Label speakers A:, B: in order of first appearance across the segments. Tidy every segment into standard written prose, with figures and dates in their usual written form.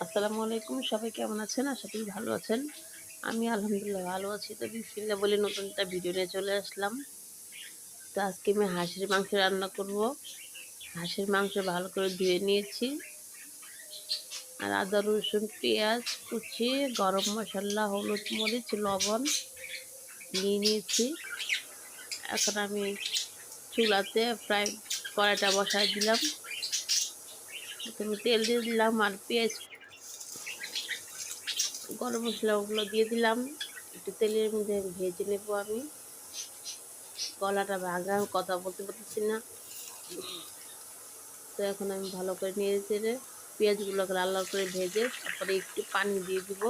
A: আসসালামু আলাইকুম। সবাই কেমন আছেন? আশা করি ভালো আছেন। আমি আলহামদুলিল্লাহ ভালো আছি। তো বিসমিল্লাহ বলে নতুন একটা ভিডিও নিয়ে চলে আসলাম। তো আজকে আমি হাঁসের মাংস রান্না করব। হাঁসের মাংস ভালো করে ধুয়ে নিয়েছি। আর আদা, রসুন, পেঁয়াজ কুচি, গরম মশলা, হলুদ, মরিচ, লবণ নিয়ে নিয়েছি। এখন আমি চুলাতে প্রায় কড়াইটা বসায় দিলাম। প্রথমে তেল দিয়ে দিলাম আর পেঁয়াজ, গরম মশলাগুলো দিয়ে দিলাম। একটু তেলের মধ্যে ভেজে নেব আমি। গলাটা ভাঙা, কথা বলতে পারতেছি না। তো এখন আমি ভালো করে নেড়ে চেড়ে পেঁয়াজগুলোকে লাল লাল করে ভেজে তারপরে একটু পানি দিয়ে দিব।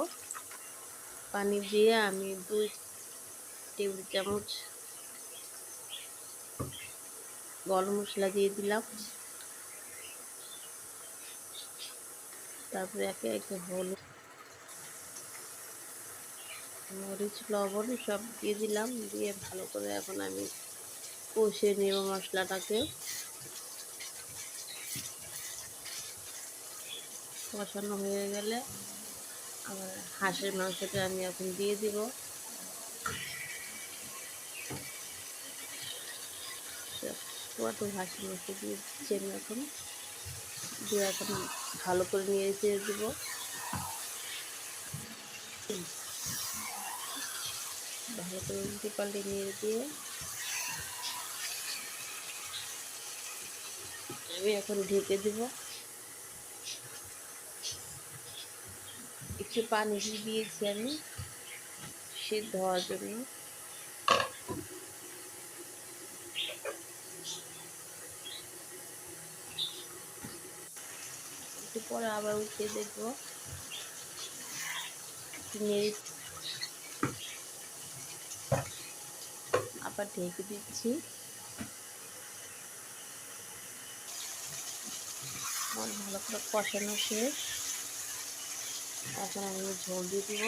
A: পানি দিয়ে আমি 2 টেবিল চামচ গরম মশলা দিয়ে দিলাম। তারপরে একে একে হলুদ, মরিচ, লবণ সব দিয়ে দিলাম। দিয়ে ভালো করে এখন আমি কষিয়ে নেব মশলাটাকে। কষানো হয়ে গেলে আমার হাঁসের মাংসটা আমি এখন দিয়ে দিব। পুরো হাঁসের মাংস দিয়ে দিচ্ছি আমি এখন। দিয়ে এখন ভালো করে নেড়ে চেড়ে দিব। ভালো করে উল্টে পাল্টে নেড়ে দিয়ে আমি এখন ঢেকে দিব। একটু পানি দিয়েছি আমি সিদ্ধ হওয়ার জন্য। একটু পরে আবার উঠিয়ে দেখবো। নেড়ে আবার ঢেকে দিচ্ছি। আমার ভালো করে কষানো শেষ। এখন আমি ঝোল দিয়ে দিব।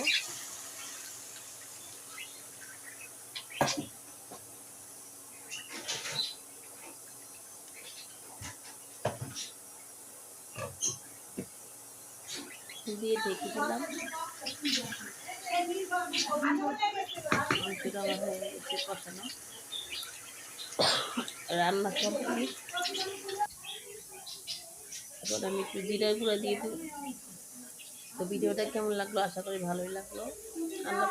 A: দিয়ে ঢেকে দিলাম। মাংসটা আমার হয়ে গেছে কষানো, রান্না কমপ্লিট। এখন আমি একটু জিরার গুঁড়া দিয়ে দিই। তো ভিডিওটা কেমন লাগলো? আশা করি ভালোই লাগলো। আল্লাহ।